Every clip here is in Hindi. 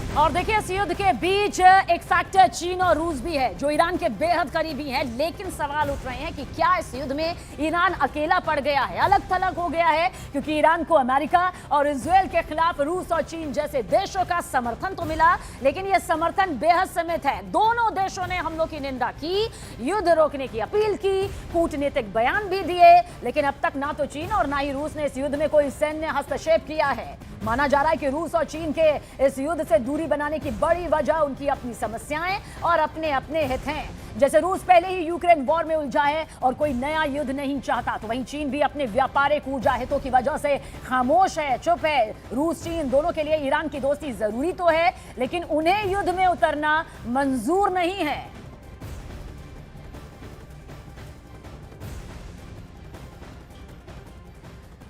और देखिए इस युद्ध के बीच एक फैक्टर चीन और रूस भी है जो ईरान के बेहद करीबी है, लेकिन सवाल उठ रहे हैं कि क्या इस युद्ध में ईरान अकेला पड़ गया है, अलग थलग हो गया है, क्योंकि ईरान को अमेरिका और इजराइल के खिलाफ रूस और चीन जैसे देशों का समर्थन तो मिला, लेकिन यह समर्थन बेहद सीमित है। दोनों देशों ने हमलों की निंदा की, युद्ध रोकने की अपील की, कूटनीतिक बयान भी दिए, लेकिन अब तक ना तो चीन और ना ही रूस ने इस युद्ध में कोई सैन्य हस्तक्षेप किया है। माना जा रहा है कि रूस और चीन के इस युद्ध से दूरी बनाने की बड़ी वजह उनकी अपनी समस्याएं और अपने अपने हित हैं। जैसे रूस पहले ही यूक्रेन वॉर में उलझा है और कोई नया युद्ध नहीं चाहता, तो वहीं चीन भी अपने व्यापारिक ऊर्जा हितों की वजह से खामोश है, चुप है। रूस चीन दोनों के लिए ईरान की दोस्ती जरूरी तो है, लेकिन उन्हें युद्ध में उतरना मंजूर नहीं है।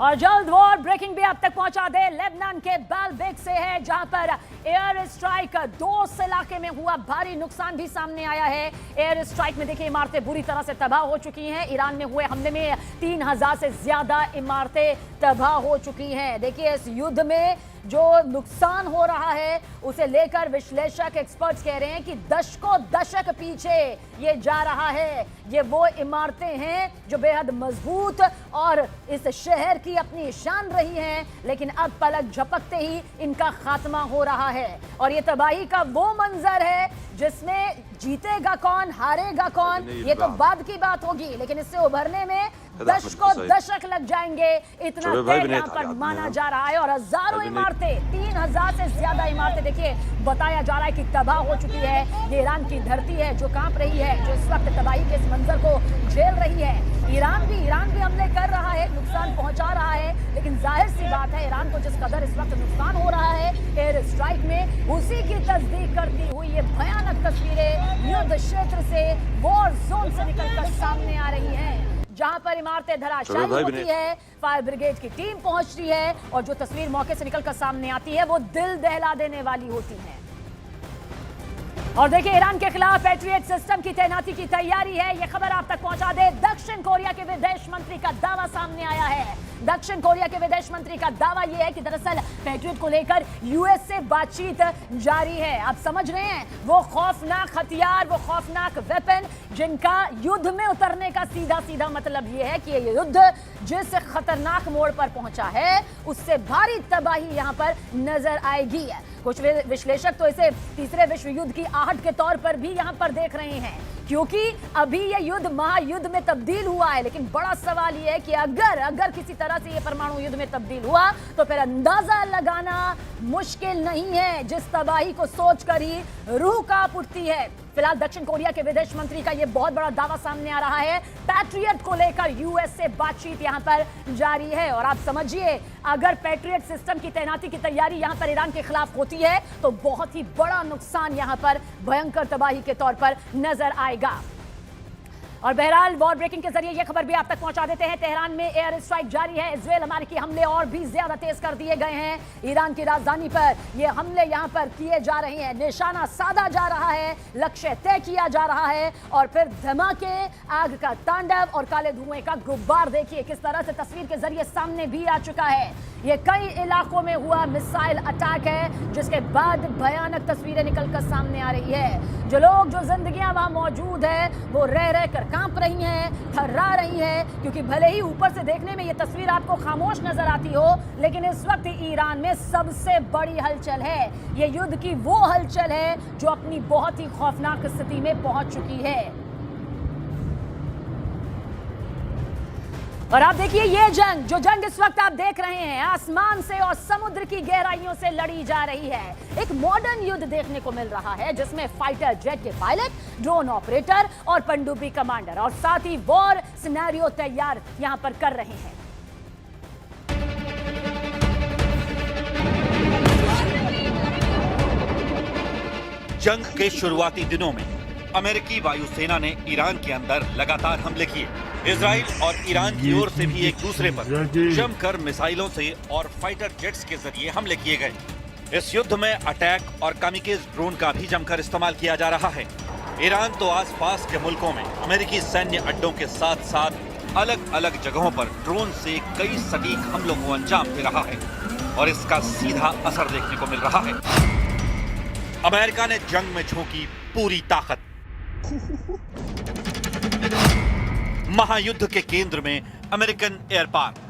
और जल्द वॉर ब्रेकिंग भी अब तक पहुंचा दे लेबनान के बालबेक से है, जहां पर एयर स्ट्राइक दोस्त इलाके में हुआ, भारी नुकसान भी सामने आया है। एयर स्ट्राइक में देखिए इमारतें बुरी तरह से तबाह हो चुकी हैं। ईरान में हुए हमले में 3000 से ज्यादा इमारतें तबाह हो चुकी हैं। देखिए इस युद्ध में जो नुकसान हो रहा है उसे लेकर विश्लेषक एक्सपर्ट्स कह रहे हैं कि दशकों दशक पीछे ये जा रहा है। ये वो इमारतें हैं जो बेहद मजबूत और इस शहर की अपनी शान रही हैं, लेकिन अब पलक झपकते ही इनका खात्मा हो रहा है। और ये तबाही का वो मंजर है जिसमें जीतेगा कौन, हारेगा कौन, ये तो बाद की बात होगी, लेकिन इससे उभरने में दशकों दशक लग जाएंगे, इतना तय यहाँ पर माना जा रहा है। और हजारों इमारतें, 3000 से ज्यादा इमारतें देखिए बताया जा रहा है कि तबाह हो चुकी है। ये ईरान की धरती है जो कांप रही है, जो इस वक्त तबाही के इस मंजर को झेल रही है। ईरान भी हमले कर रहा है, नुकसान पहुंचा रहा है, लेकिन जाहिर सी बात है ईरान को जिस कदर इस वक्त नुकसान हो रहा है एयर स्ट्राइक में, उसी की तस्दीक करती हुई ये भयानक तस्वीरें युद्ध क्षेत्र से, वॉर जोन से निकलकर सामने आ रही हैं, जहां पर इमारतें धराशायी होती है, फायर ब्रिगेड की टीम पहुंचती है और जो तस्वीर मौके से निकलकर सामने आती है वो दिल दहला देने वाली होती है। और देखिए ईरान के खिलाफ पैट्रियट सिस्टम की तैनाती की तैयारी है, ये खबर आप तक पहुंचा दे। दक्षिण कोरिया के विदेश मंत्री का दावा सामने आया है। दक्षिण कोरिया के विदेश मंत्री का दावा यह है कि दरअसल पैट्रियट को लेकर यूएस से बातचीत जारी है। आप समझ रहे हैं, वो खौफनाक हथियार, वो खौफनाक वेपन जिनका युद्ध में उतरने का सीधा सीधा मतलब यह है कि ये युद्ध जिस खतरनाक मोड़ पर पहुंचा है उससे भारी तबाही यहां पर नजर आएगी। कुछ विश्लेषक तो इसे तीसरे विश्व युद्ध की आहट के तौर पर भी यहां पर देख रहे हैं, क्योंकि अभी यह युद्ध महायुद्ध में तब्दील हुआ है। लेकिन बड़ा सवाल यह है कि अगर किसी तरह से यह परमाणु युद्ध में तब्दील हुआ तो फिर अंदाजा लगाना मुश्किल नहीं है, जिस तबाही को सोचकर ही रूह कांप उठती है। फिलहाल दक्षिण कोरिया के विदेश मंत्री का यह बहुत बड़ा दावा सामने आ रहा है, पैट्रियट को लेकर यूएस से बातचीत यहां पर जारी है। और आप समझिए, अगर पैट्रियट सिस्टम की तैनाती की तैयारी यहां पर ईरान के खिलाफ होती है तो बहुत ही बड़ा नुकसान यहां पर भयंकर तबाही के तौर पर नजर आएगा। और बहरहाल वॉर ब्रेकिंग के जरिए यह खबर भी आप तक पहुंचा देते हैं, तेहरान में एयर स्ट्राइक जारी है। इजराइल अमेरिकी हमले और भी ज्यादा तेज कर दिए गए हैं। ईरान की राजधानी पर यह हमले यहां पर किए जा रहे हैं, निशाना साधा जा रहा है, लक्ष्य तय किया जा रहा है और फिर धमाके, आग का तांडव और काले धुएं का गुब्बार देखिए किस तरह से तस्वीर के जरिए सामने भी आ चुका है। यह कई इलाकों में हुआ मिसाइल अटैक है, जिसके बाद भयानक तस्वीरें निकलकर सामने आ रही है। जो लोग, जो जिंदगियां वहां मौजूद है वो रह रह कर कांप रही हैं, थर्रा रही हैं, क्योंकि भले ही ऊपर से देखने में ये तस्वीर आपको खामोश नजर आती हो, लेकिन इस वक्त ईरान में सबसे बड़ी हलचल है। ये युद्ध की वो हलचल है जो अपनी बहुत ही खौफनाक स्थिति में पहुंच चुकी है। और आप देखिए ये जो जंग इस वक्त आप देख रहे हैं, आसमान से और समुद्र की गहराइयों से लड़ी जा रही है। एक मॉडर्न युद्ध देखने को मिल रहा है जिसमें फाइटर जेट के पायलट, ड्रोन ऑपरेटर और पनडुब्बी कमांडर और साथ ही वॉर सिनेरियो तैयार यहां पर कर रहे हैं। जंग के शुरुआती दिनों में अमेरिकी वायुसेना ने ईरान के अंदर लगातार हमले किए। इजराइल और ईरान की ओर से भी एक दूसरे पर जमकर मिसाइलों से और फाइटर जेट्स के जरिए हमले किए गए। इस युद्ध में अटैक और कामिकेज ड्रोन का भी जमकर इस्तेमाल किया जा रहा है। ईरान तो आसपास के मुल्कों में अमेरिकी सैन्य अड्डों के साथ साथ अलग अलग जगहों पर ड्रोन से कई सटीक हमलों को अंजाम दे रहा है और इसका सीधा असर देखने को मिल रहा है। अमेरिका ने जंग में झोंकी पूरी ताकत। महायुद्ध के केंद्र में अमेरिकन एयर पावर।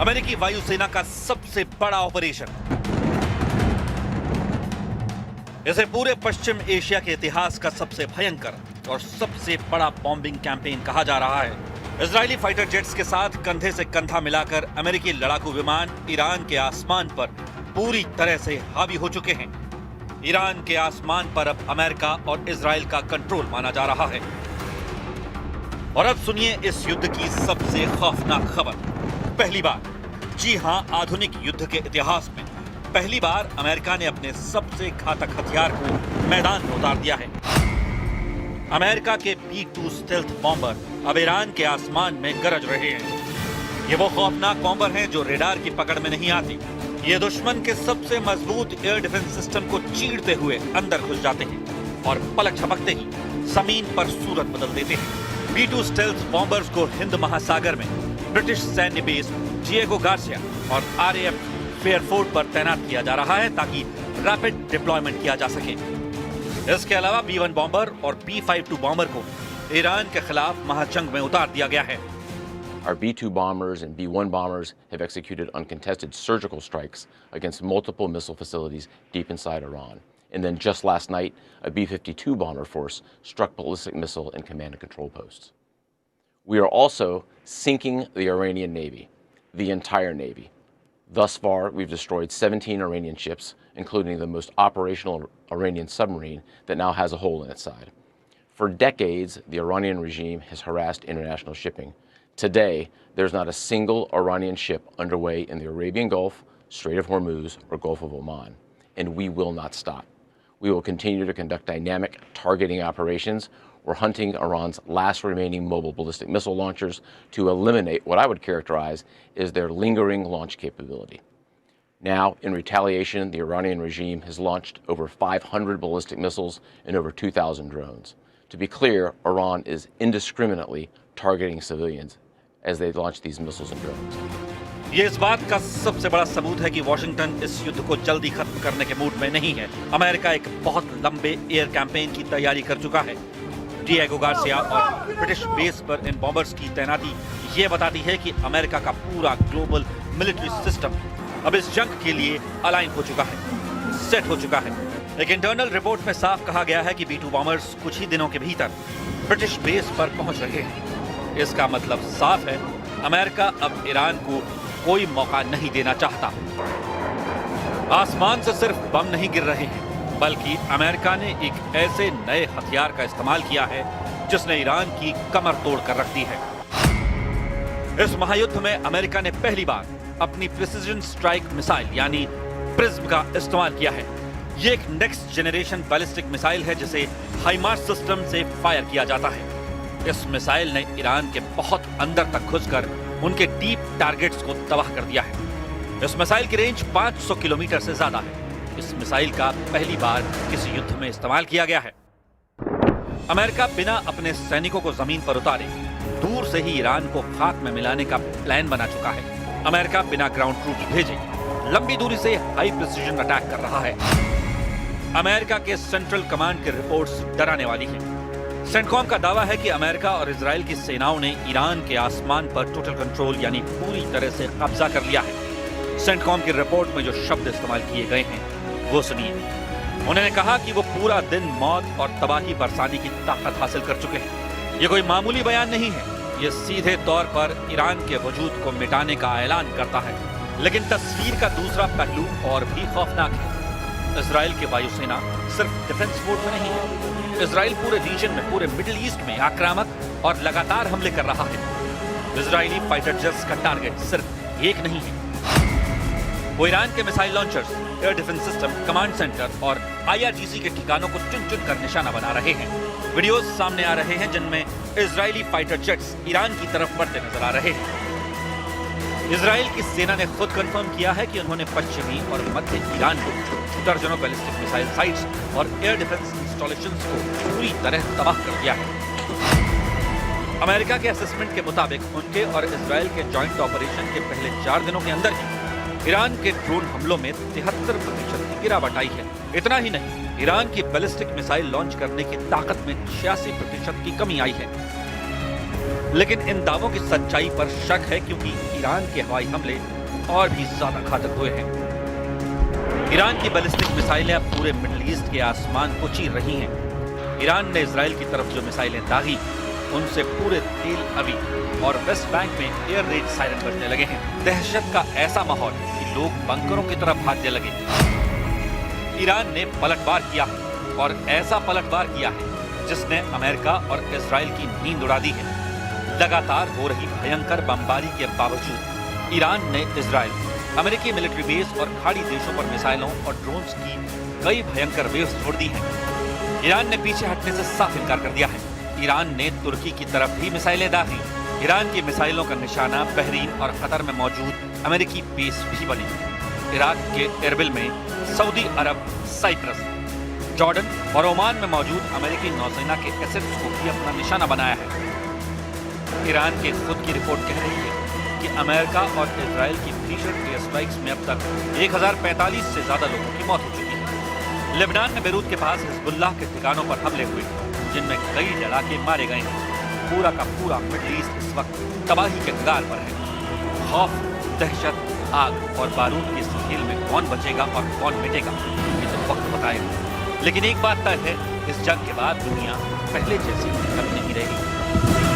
अमेरिकी वायुसेना का सबसे बड़ा ऑपरेशन। इसे पूरे पश्चिम एशिया के इतिहास का सबसे भयंकर और सबसे बड़ा बॉम्बिंग कैंपेन कहा जा रहा है। इजरायली फाइटर जेट्स के साथ कंधे से कंधा मिलाकर अमेरिकी लड़ाकू विमान ईरान के आसमान पर पूरी तरह से हावी हो चुके हैं। ईरान के आसमान पर अब अमेरिका और इजराइल का कंट्रोल माना जा रहा है। और अब सुनिए इस युद्ध की सबसे खौफनाक खबर। पहली बार, जी हां, आधुनिक युद्ध के इतिहास में पहली बार अमेरिका ने अपने सबसे घातक हथियार को मैदान में उतार दिया है। अमेरिका के B-2 स्टेल्थ बॉम्बर अब ईरान के आसमान में गरज रहे हैं। ये वो खौफनाक बॉम्बर हैं जो रेडार की पकड़ में नहीं आते। ये दुश्मन के सबसे मजबूत एयर डिफेंस सिस्टम को चीरते हुए अंदर घुस जाते हैं और पलक झपकते ही जमीन पर सूरत बदल देते हैं। B-2 स्टेल्थ बॉम्बर्स को हिंद महासागर में ब्रिटिश सैन्य बेस डिएगो गार्सिया और RAF फेयरफोर्ट पर तैनात किया जा रहा है ताकि रैपिड डिप्लॉयमेंट किया जा सके। इसके अलावा B-1 बॉम्बर और B-52 बॉम्बर को ईरान के खिलाफ महाजंग में उतार दिया गया है। Our B-2 bombers and B-1 bombers have executed uncontested surgical strikes against multiple missile facilities deep inside Iran. And then just last night, a B-52 bomber force struck ballistic missile and command and control posts. We are also sinking the Iranian Navy, the entire Navy. Thus far, we've destroyed 17 Iranian ships, including the most operational Iranian submarine that now has a hole in its side. For decades, the Iranian regime has harassed international shipping. Today, there's not a single Iranian ship underway in the Arabian Gulf, Strait of Hormuz, or Gulf of Oman, and we will not stop. We will continue to conduct dynamic targeting operations. We're hunting Iran's last remaining mobile ballistic missile launchers to eliminate what I would characterize as their lingering launch capability. Now, in retaliation, the Iranian regime has launched over 500 ballistic missiles and over 2,000 drones. To be clear, Iran is indiscriminately targeting civilians as they launch these missiles and drones. ये इस बात का सबसे बड़ा सबूत है कि वॉशिंगटन इस युद्ध को जल्दी खत्म करने के मूड में नहीं है। अमेरिका एक बहुत लंबे एयर कैंपेन की तैयारी कर चुका है। डिएगो गार्सिया और ब्रिटिश बेस पर इन बॉम्बर्स की तैनाती ये बताती है कि अमेरिका का पूरा ग्लोबल मिलिट्री सिस्टम अब इस जंग के लिए अलाइन हो चुका है, सेट हो चुका है। एक इंटरनल रिपोर्ट में साफ कहा गया है कि B-2 बॉम्बर्स कुछ ही दिनों के भीतर ब्रिटिश बेस पर पहुंच रहे हैं। इसका मतलब साफ है, अमेरिका अब ईरान को कोई मौका नहीं देना चाहता। आसमान से सिर्फ बम नहीं गिर रहे हैं, बल्कि अमेरिका ने एक ऐसे नए हथियार का इस्तेमाल किया है जिसने ईरान की कमर तोड़ कर रख दी है। इस महायुद्ध में अमेरिका ने पहली बार अपनी प्रिसिजन स्ट्राइक मिसाइल यानी प्रिज्म का इस्तेमाल किया है। ये एक नेक्स्ट जनरेशन बैलिस्टिक मिसाइल है जिसे हाइमार्स सिस्टम से फायर किया जाता है। इस मिसाइल ने ईरान के बहुत अंदर तक घुसकर उनके डीप टारगेट्स को तबाह कर दिया है। इस मिसाइल की रेंज 500 किलोमीटर से ज्यादा है। इस मिसाइल का पहली बार किसी युद्ध में इस्तेमाल किया गया है। अमेरिका बिना अपने सैनिकों को जमीन पर उतारे दूर से ही ईरान को खाक में मिलाने का प्लान बना चुका है। अमेरिका बिना ग्राउंड ट्रूप्स भेजे लंबी दूरी से हाई प्रिसिजन अटैक कर रहा है। अमेरिका के सेंट्रल कमांड की रिपोर्ट्स डराने वाली है। सेंटकॉम का दावा है कि अमेरिका और इजराइल की सेनाओं ने ईरान के आसमान पर टोटल कंट्रोल यानी पूरी तरह से कब्जा कर लिया है। सेंटकॉम की रिपोर्ट में जो शब्द इस्तेमाल किए गए हैं वो सुनिए। उन्होंने कहा कि वो पूरा दिन मौत और तबाही बरसाने की ताकत हासिल कर चुके हैं। ये कोई मामूली बयान नहीं है, ये सीधे तौर पर ईरान के वजूद को मिटाने का ऐलान करता है। लेकिन तस्वीर का दूसरा पहलू और भी खौफनाक है। इजराइल की वायुसेना सिर्फ डिफेंस मोड में नहीं है। इजराइल पूरे रीजन में, पूरे मिडिल ईस्ट में आक्रामक और लगातार हमले कर रहा है। इजरायली फाइटर जेट्स का टारगेट सिर्फ एक नहीं है, वो ईरान के missile launchers, air defence system, command centre और IRGC के ठिकानों को चुन चुन कर निशाना बना रहे हैं। वीडियोस सामने आ रहे हैं जिनमें इजरायली फाइटर जेट्स ईरान की तरफ बढ़ते नजर आ रहे हैं। इजराइल की सेना ने खुद कंफर्म किया है कि उन्होंने पश्चिमी और मध्य ईरान को दर्जनों बैलिस्टिक मिसाइल साइट्स और एयर डिफेंस इंस्टॉलेशंस को पूरी तरह तबाह कर दिया है। अमेरिका के असेसमेंट के मुताबिक उनके और इजराइल के जॉइंट ऑपरेशन के पहले 4 दिनों के अंदर ही ईरान के ड्रोन हमलों में 73% की गिरावट आई है। इतना ही नहीं, ईरान की बैलिस्टिक मिसाइल लॉन्च करने की ताकत में 86% की कमी आई है। लेकिन इन दावों की सच्चाई पर शक है, क्योंकि ईरान के हवाई हमले और भी ज्यादा घातक हुए हैं। ईरान की बैलिस्टिक मिसाइलें अब पूरे मिडिल ईस्ट के आसमान को चीर रही हैं। ईरान ने इजराइल की तरफ जो मिसाइलें दागी, उनसे पूरे तेल अवीव और वेस्ट बैंक में एयर रेड सायरन बजने लगे हैं। दहशत का ऐसा माहौल कि लोग बंकरों की तरफ भागने लगे। ईरान ने पलटवार किया और ऐसा पलटवार किया है जिसने अमेरिका और इजराइल की नींद उड़ा दी है। लगातार हो रही भयंकर बमबारी के बावजूद ईरान ने इजराइल, अमेरिकी मिलिट्री बेस और खाड़ी देशों पर मिसाइलों और ड्रोन्स की कई भयंकर वेव्स छोड़ दी हैं। ईरान ने पीछे हटने से साफ इनकार कर दिया है। ईरान ने तुर्की की तरफ भी मिसाइलें दागी। ईरान की मिसाइलों का निशाना बहरीन और कतर में मौजूद अमेरिकी बेस भी बने। इराक के एरबिल में सऊदी अरब, साइप्रस, जॉर्डन और ओमान में मौजूद अमेरिकी नौसेना के एसेट्स को भी अपना निशाना बनाया है। ईरान की खुद की रिपोर्ट कह रही है कि अमेरिका और इजराइल की भीषण एयर स्ट्राइक्स में अब तक 1045 से ज्यादा लोगों की मौत हो चुकी है। लेबनान में बेरूत के पास हिजबुल्लाह के ठिकानों पर हमले हुए, जिनमें कई लड़ाके मारे गए हैं। पूरा का पूरा मिडिल ईस्ट इस वक्त तबाही के कगार पर है। खौफ, दहशत, आग और बारूद के इस खेल में कौन बचेगा और कौन मिटेगा, ये तो वक्त बताएगा। लेकिन एक बात तय है, इस जंग के बाद दुनिया पहले जैसी नहीं रहेगी।